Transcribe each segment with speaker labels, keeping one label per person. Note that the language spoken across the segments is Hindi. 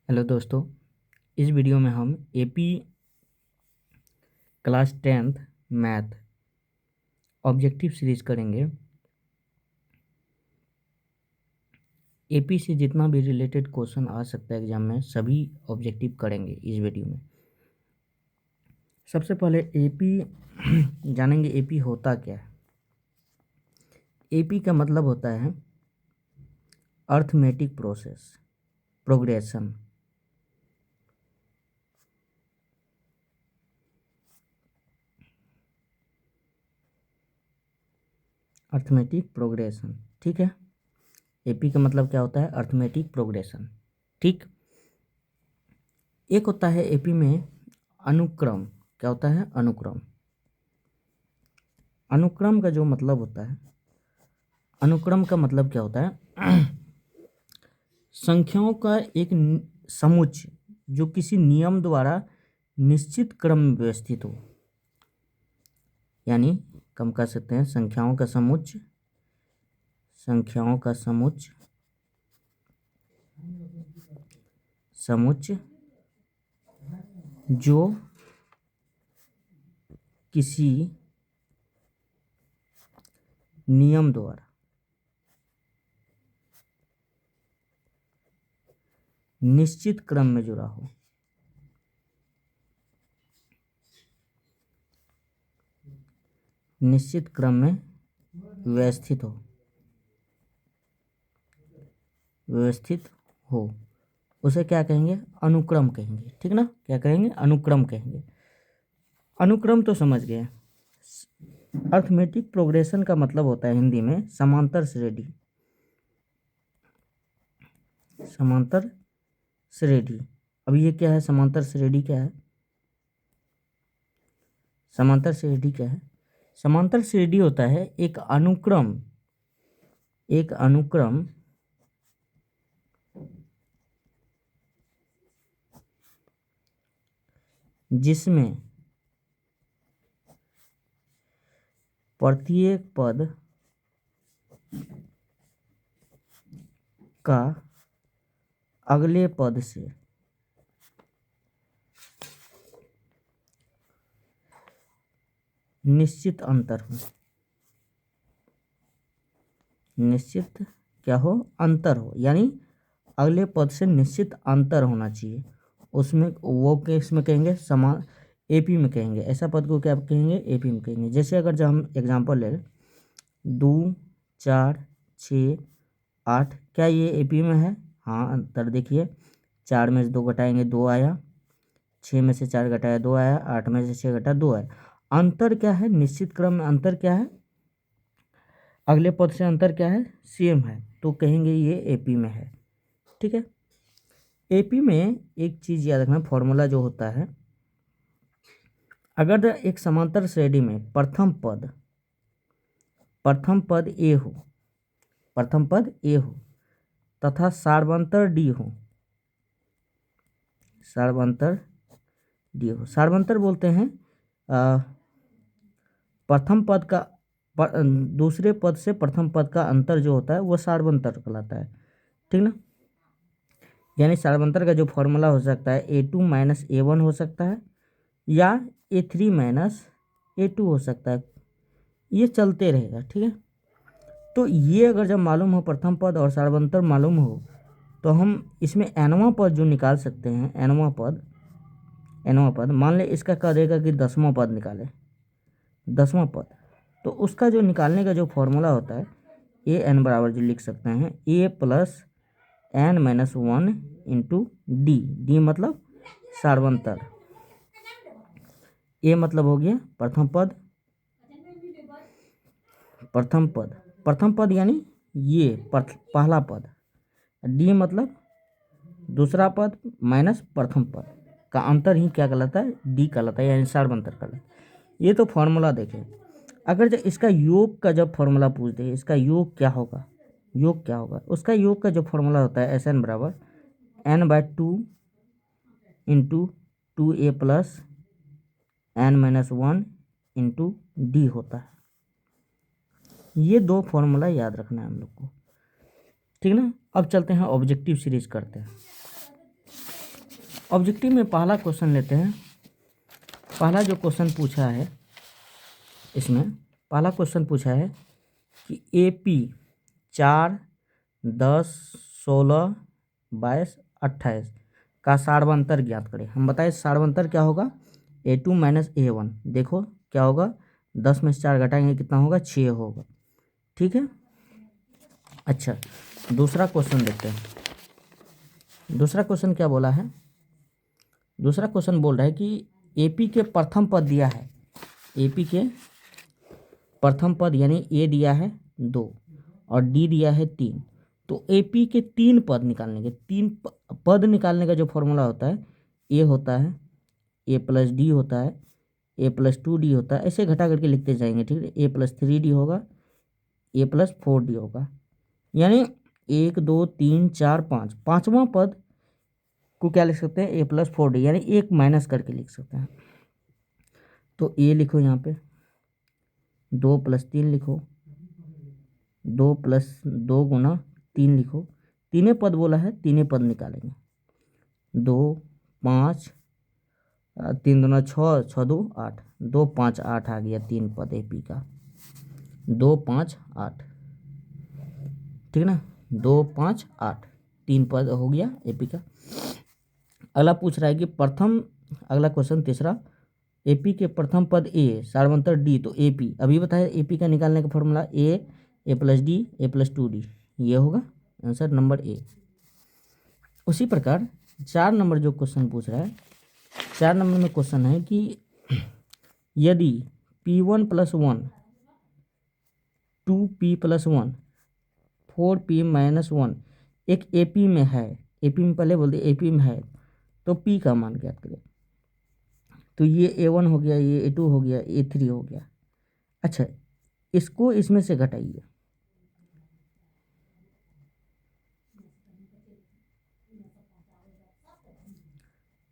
Speaker 1: हेलो दोस्तों, इस वीडियो में हम AP class 10th math objective series करेंगे। एपी से जितना भी रिलेटेड क्वेश्चन आ सकता है एग्जाम में, सभी ऑब्जेक्टिव करेंगे इस वीडियो में। सबसे पहले एपी जानेंगे। एपी होता क्या है? एपी का मतलब होता है arithmetic process progression. Arithmetic progression, ठीक है। एपी का मतलब क्या होता है? अर्थमेटिक प्रोग्रेशन, ठीक। एक होता है एपी में अनुक्रम। क्या होता है? अनुक्रम। अनुक्रम का जो मतलब होता है, अनुक्रम का मतलब क्या होता है? संख्याओं का एक समुच्चय जो किसी नियम द्वारा निश्चित क्रम में व्यवस्थित हो। यानी कम कर सकते हैं संख्याओं का समुच्चय, संख्याओं का समुच्चय जो किसी नियम द्वारा निश्चित क्रम में जुड़ा हो। निश्चित क्रम में व्यवस्थित हो उसे क्या कहेंगे? अनुक्रम कहेंगे, ठीक ना। क्या कहेंगे? अनुक्रम कहेंगे। अनुक्रम तो समझ गए। अर्थमेटिक प्रोग्रेशन का मतलब होता है हिंदी में समांतर श्रेणी। समांतर श्रेणी। अब ये क्या है? समांतर श्रेणी क्या है? समांतर श्रेणी क्या है? समांतर श्रेणी होता है एक अनुक्रम जिसमें प्रत्येक पद का अगले पद से निश्चित अंतर हो। निश्चित क्या हो? अंतर हो। यानी अगले पद से निश्चित अंतर होना चाहिए उसमें। वो केस में कहेंगे समान एपी में कहेंगे। ऐसा पद को क्या कहेंगे? एपी में कहेंगे। जैसे अगर जब हम एग्जांपल ले लें 2 4 6 8, क्या ये एपी में है? हाँ, अंतर देखिए। 4 में से 2 घटाएंगे 2 आया, 6 में से 4 घटाया 2 आया, 8 में से 6 घटाया 2 आया। अंतर क्या है? निश्चित क्रम में अंतर क्या है? अगले पद से अंतर क्या है? सेम है, तो कहेंगे ये एपी में है, ठीक है। एपी में एक चीज़ याद रखना, फॉर्मूला जो होता है, अगर एक समांतर श्रेणी में प्रथम पद ए हो, प्रथम पद ए हो तथा सार्वंतर डी हो, सार्वंतर डी हो। सार्वंतर बोलते हैं प्रथम पद का दूसरे पद से प्रथम पद का अंतर जो होता है वो सार्वंतर कहलाता है, ठीक ना। यानी सार्वंतर का जो फॉर्मूला हो सकता है A2 माइनस A1 हो सकता है, या A3 माइनस A2 हो सकता है। ये चलते रहेगा, ठीक है। तो ये अगर जब मालूम हो, प्रथम पद और सार्वंतर मालूम हो, तो हम इसमें nवां पद जो निकाल सकते हैं। nवां पद मान ले इसका कह देगा कि 10वां पद निकाले, 10वां पद, तो उसका जो निकालने का जो फॉर्मूला होता है ए एन बराबर जो लिख सकते हैं A plus n minus 1 into D मतलब सार्वंतर। ए मतलब हो गया प्रथम पद यानी ये पहला पद। डी मतलब दूसरा पद माइनस प्रथम पद का अंतर ही क्या कहलाता है? डी कहलाता है, यानी सार्वंतर कहलाता है। ये तो फॉर्मूला देखें। अगर जब इसका योग का जब फॉर्मूला पूछते हैं, इसका योग क्या होगा, उसका योग का जो फॉर्मूला होता है एस एन बराबर n/2 into 2a plus n minus 1 into D होता है। ये दो फॉर्मूला याद रखना है हम लोग को, ठीक ना। अब चलते हैं ऑब्जेक्टिव सीरीज करते हैं। ऑब्जेक्टिव में पहला क्वेश्चन लेते हैं। पहला जो क्वेश्चन पूछा है, इसमें पहला क्वेश्चन पूछा है कि AP 4, 10, 16, 22, 28 का सार्वंतर ज्ञात करें। हम बताएं सार्वंतर क्या होगा, A2 माइनस A1। देखो क्या होगा, 10 में से 4 घटाएंगे कितना होगा, 6 होगा। ठीक है। अच्छा, दूसरा क्वेश्चन देखते हैं। दूसरा क्वेश्चन क्या बोला है, दूसरा क्वेश्चन बोल रहा है कि AP के प्रथम पद दिया है। AP के प्रथम पद यानी A दिया है 2 और D दिया है 3। तो AP के 3 पद निकालने के, 3 पद निकालने का जो फॉर्मूला होता है, A होता है, A प्लस D होता है, A प्लस 2D होता है, ऐसे घटा करके लिखते जाएंगे। ठीक है। A प्लस 3D होगा, A प्लस 4D होगा। यानी 1, 2, 3, 4, 5, पाँचवां पद को क्या लिख सकते हैं, A प्लस 4D, यानी एक माइनस करके लिख सकते हैं। तो A लिखो यहाँ पे, 2 प्लस 3 लिखो, 2 प्लस 2 गुना 3 लिखो। तीनों पद बोला है, तीनों पद निकालेंगे। 2, 5, 3 दूना 6, 6 2 8, 2 5 8 आ गया 3 पद AP का, 2 5 8। ठीक ना, 2 5 8 3 पद हो गया AP का। अगला पूछ रहा है कि प्रथम, अगला क्वेश्चन तीसरा, AP के प्रथम पद A सार्वंतर D, तो AP अभी बताया AP का निकालने का formula A plus D, A plus 2D, ये होगा आंसर नंबर A। उसी प्रकार 4 नंबर जो क्वेश्चन पूछ रहा है, 4 नंबर में क्वेश्चन है कि यदि P1 plus 1, 2P plus 1, 4P minus 1 एक AP में है, AP में पहले बोल दिए AP में है, तो P का मान ज्ञात करें। तो ये A1 हो गया, ये A2 हो गया, A3 हो गया। अच्छा, इसको इसमें से घटाइए।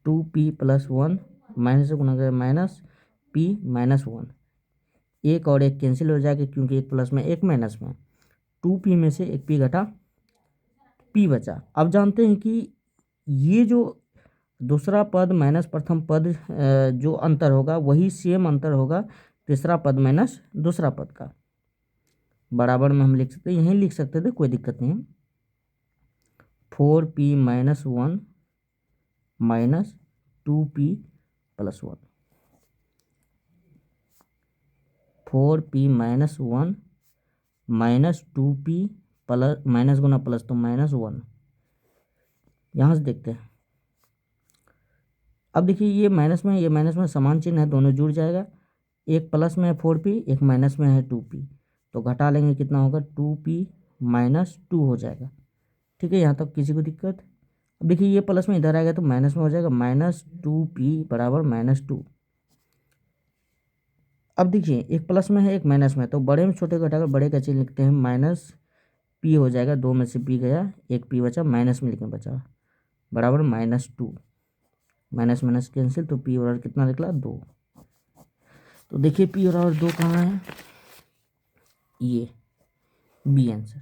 Speaker 1: टू पी प्लस 1 माइनस से गुना करें, माइनस P माइनस 1, एक और एक कैंसिल हो जाएगा क्योंकि एक प्लस में एक माइनस में। 2P में से एक P घटा, P बचा। अब जानते हैं कि ये जो दूसरा पद माइनस प्रथम पद जो अंतर होगा वही सेम अंतर होगा तीसरा पद माइनस दूसरा पद का। बराबर में हम लिख सकते, यहीं लिख सकते थे, कोई दिक्कत नहीं है। 4P minus 1 minus 2P plus 1, 4P minus 1 minus 2P plus, minus गुना प्लस तो माइनस 1। यहाँ से देखते हैं। अब देखिए ये माइनस में, ये माइनस में समान चिन्ह है, दोनों जुड़ जाएगा। एक प्लस में है 4P, एक माइनस में है 2P, तो घटा लेंगे कितना होगा, 2P माइनस 2 हो जाएगा। ठीक है, यहाँ तक किसी को दिक्कत। अब देखिए ये प्लस में इधर आएगा तो माइनस में हो जाएगा, माइनस 2P बराबर माइनस 2। अब देखिए एक प्लस में है एक माइनस में है, तो बड़े में छोटे को घटाकर बड़े का चिन्ह लिखते हैं, माइनस P हो जाएगा, 2 में से P गया, एक P बचा, माइनस में लिखने बचा, बराबर माइनस 2। माइनस माइनस कैंसिल, तो P बराबर कितना निकला, 2। तो देखिए P बराबर 2 कहाँ है, ये B आंसर।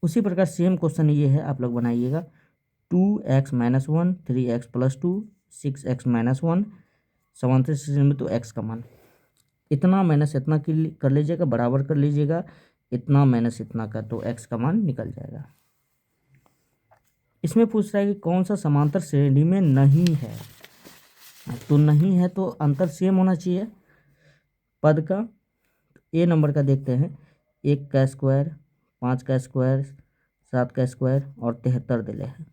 Speaker 1: उसी प्रकार सेम क्वेश्चन ये है, आप लोग बनाइएगा। 2x minus 1, 3x plus 2, 6x minus 1, समांतर श्रेणी में तो x का मान, इतना माइनस इतना कर लीजिएगा, बराबर कर लीजिएगा, इतना माइनस इतना का, तो x का मान निकल जाएगा। इसमें पूछ रहा है कि कौन सा समांतर श्रेणी में नहीं है, तो नहीं है तो अंतर सेम होना चाहिए पद का। A नंबर का देखते हैं, 1 का स्क्वायर, 5 का स्क्वायर, 7 का स्क्वायर और 73 दिले हैं।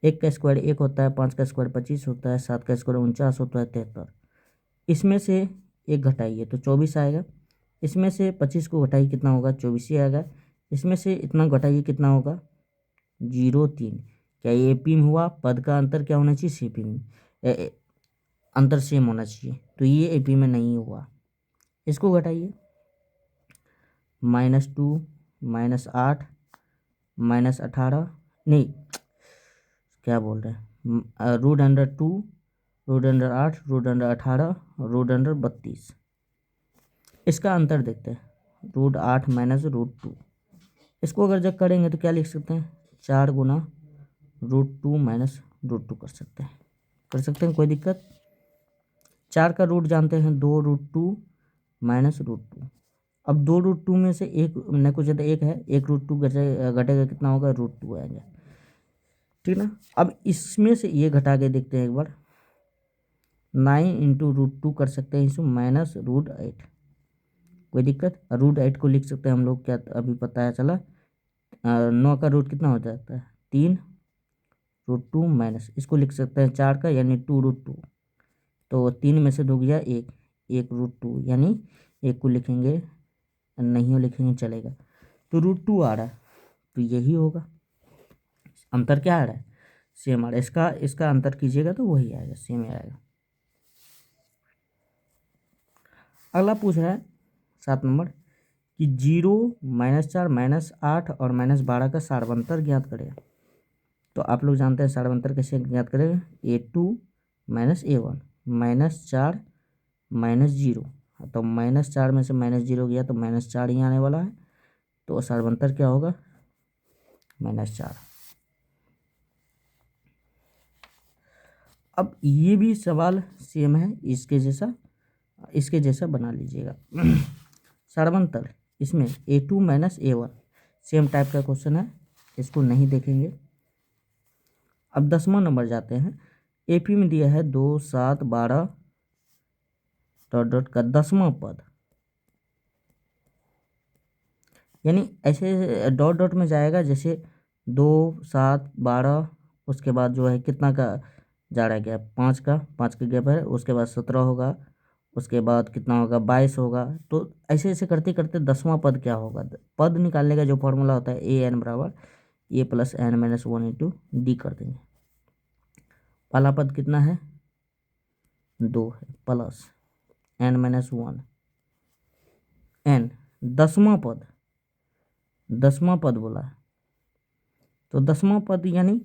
Speaker 1: 1 का स्क्वायर 1 होता है, 5 का स्क्वायर 25 होता है, 7 का स्क्वायर 49 होता है, 73। इसमें से एक घटाइए तो 24 आएगा, इसमें से 25 को घटाइए कितना होगा, 24 ही आएगा। इसमें से इतना घटाइए कितना होगा, 0.3। क्या ये AP में हुआ, पद का अंतर क्या होना चाहिए, CP में, अंतर सेम होना चाहिए, तो ये AP में नहीं हुआ। इसको घटाइए, -2 -8 -18, नहीं क्या बोल रहे हैं, √2, √8, √18, √32। इसका अंतर देखते हैं, √8 माइनस √2। इसको अगर जब करेंगे तो क्या लिख सकते हैं, 4 गुना √2 माइनस √2 कर सकते हैं। कर सकते हैं, कोई दिक्कत। 4 का रूट जानते हैं 2√2 माइनस √2। अब 2√2 में से एक न कुछ ज़्यादा एक है, 1√2 घटेगा कितना होगा, √2 आएगा, ठीक ना। अब इसमें से ये घटा के देखते हैं एक बार, 9 × √2 कर सकते हैं इसमें माइनस √8, कोई दिक्कत। √8 को लिख सकते हैं हम लोग, क्या अभी पता है चला, 9 का रूट कितना हो जाता है 3√2 माइनस, इसको लिख सकते हैं 4 का यानी 2√2, तो 3 में से 2 गया 1√2 यानी 1 को लिखेंगे, नहीं लिखेंगे चलेगा, तो √2 आ रहा है, तो यही होगा। अंतर क्या आ रहा है, सेम आ रहा है, इसका अंतर कीजिएगा तो वही आएगा, सेम आएगा। अगला पूछ रहा है 7 नंबर कि 0, -4, -8 और -12 का सार्वंतर ज्ञात करें। तो आप लोग जानते हैं सार्वंतर कैसे ज्ञात करेंगे, A2 - A1 -4 -0, तो -4 में से -0 गया तो -4 ही आने वाला है, तो सार्वंतर क्या होगा -4। अब ये भी सवाल सेम है, इसके जैसा बना लीजिएगा। सार्वंतर इसमें A2 - A1 सेम टाइप का क्वेश्चन है, इसको नहीं देखेंगे। अब 10वां नंबर जाते हैं। AP में दिया है 2, 7, 12 ... का 10वां पद, यानी ऐसे डॉट में जाएगा, जैसे 2, 7, 12, उसके बाद जो है कितना का जा रहा है गैप, 5 का गैप है, उसके बाद 17 होगा, उसके बाद कितना होगा 22 होगा, तो ऐसे ऐसे करते करते 10वां पद क्या होगा। पद निकालने का जो फॉर्मूला होता है AN बराबर A + n - 1 × D कर देंगे। पहला पद कितना है 2 है, प्लस n - 1 n, 10वां पद बोला है, तो 10वां पद यानी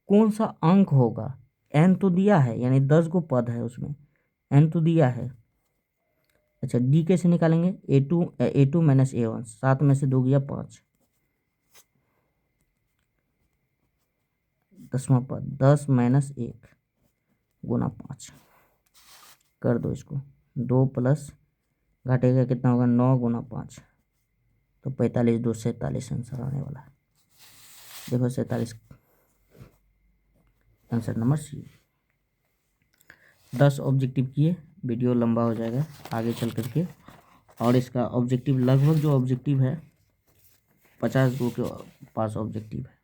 Speaker 1: कौन सा अंक होगा, n तो दिया है, यानी 10 को पद है उसमें, n तो दिया है। अच्छा D कैसे निकालेंगे, A2 - A1, 7 में से 2 गया 5, 10वां पद 10 - 1 × 5 कर दो इसको, 2 प्लस घटेगा कितना होगा 9 × 5, तो 45, 2 47 आंसर आने वाला है। देखो 47 आंसर नंबर C। 10 ऑब्जेक्टिव किए, वीडियो लंबा हो जाएगा आगे चल करके, और इसका ऑब्जेक्टिव लगभग जो ऑब्जेक्टिव है 50 गो के पास ऑब्जेक्टिव है।